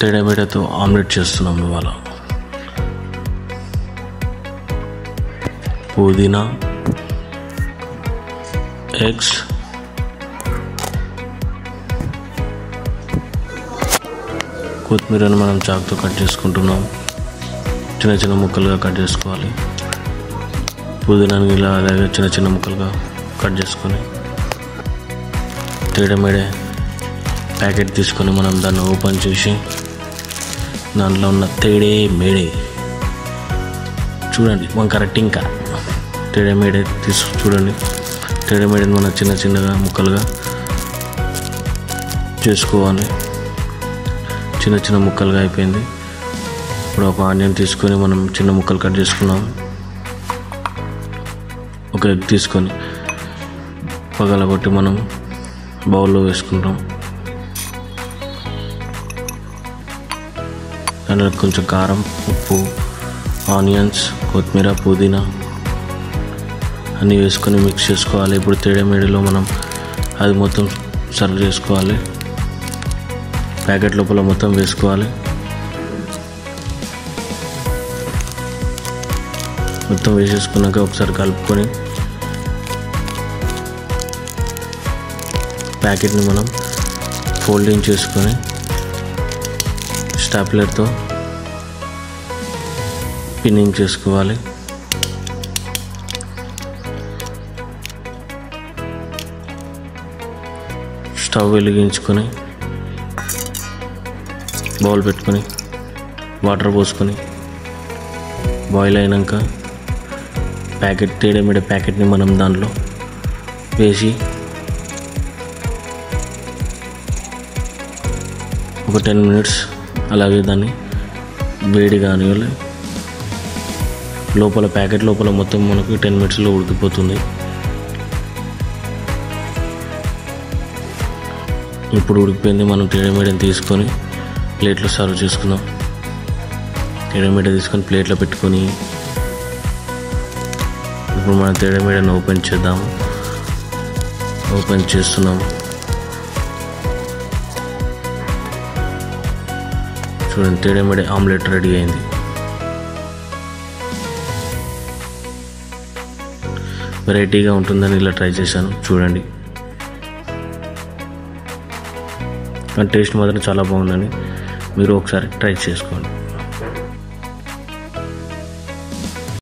తేడమేడతో omelette చేస్తున్నాం ఇవాళ. పుదీనా, ఎగ్స్, కొత్తిమీరను మనం చాకుతో కట్ చేసుకుంటున్నాం. చిన్న చిన్న ముక్కలుగా కట్ చేసుకోవాలి. పుదీనాను ఇలా అలాగే చిన్న చిన్న ముక్కలుగా కట్ చేసుకొని తేడమేడే ప్యాకెట్ తీసుకొని మనం దాన్ని ఓపెన్ చేసి దాంట్లో ఉన్న తేడే మేడే చూడండి కరెక్ట్. ఇంకా తేడమేడే చూడండి. తేడమేడని మనం చిన్న చిన్నగా ముక్కలుగా చేసుకోవాలి. చిన్న చిన్న ముక్కలుగా అయిపోయింది. ఇప్పుడు ఒక ఆనియన్ తీసుకొని మనం చిన్న ముక్కలు కట్ చేసుకున్నాం. ఒక ఎగ్ తీసుకొని పగలగొట్టి మనం బౌల్లో వేసుకుంటాం. దాంట్లో కొంచెం కారం, ఉప్పు, ఆనియన్స్, కొత్తిమీర, పుదీనా అన్నీ వేసుకొని మిక్స్ చేసుకోవాలి. ఇప్పుడు తేడమేడలో మనం అది మొత్తం సర్వ్ చేసుకోవాలి. ప్యాకెట్ లోపల మొత్తం వేసుకోవాలి. మొత్తం వేసేసుకున్నాక ఒకసారి కలుపుకొని ప్యాకెట్ని మనం ఫోల్డింగ్ చేసుకొని స్టాప్లర్తో పిన్నింగ్ చేసుకోవాలి. స్టవ్ వెలిగించుకొని బౌల్ పెట్టుకొని వాటర్ పోసుకొని బాయిల్ అయినాక తేడమేడ ప్యాకెట్ని మనం దాంట్లో వేసి ఒక 10 minutes అలాగే దాన్ని వేడి కానివ్వాలి. లోపల ప్యాకెట్ లోపల మొత్తం మనకు 10 minutesలో ఉడికిపోతుంది. ఇప్పుడు ఉడికిపోయింది. మనం తేడమేడని తీసుకొని ప్లేట్లో సర్వ్ చేసుకుందాం. తేడమేడ తీసుకొని ప్లేట్లో పెట్టుకొని ఇప్పుడు మనం తేడమేడని ఓపెన్ చేద్దాము. ఓపెన్ చేస్తున్నాము. చూడండి తేడమేడ ఆమ్లెట్ రెడీ అయింది. వెరైటీగా ఉంటుందని ఇలా ట్రై చేశాను. చూడండి కానీ టేస్ట్ మాత్రం చాలా బాగుందని మీరు ఒకసారి ట్రై చేసుకోండి.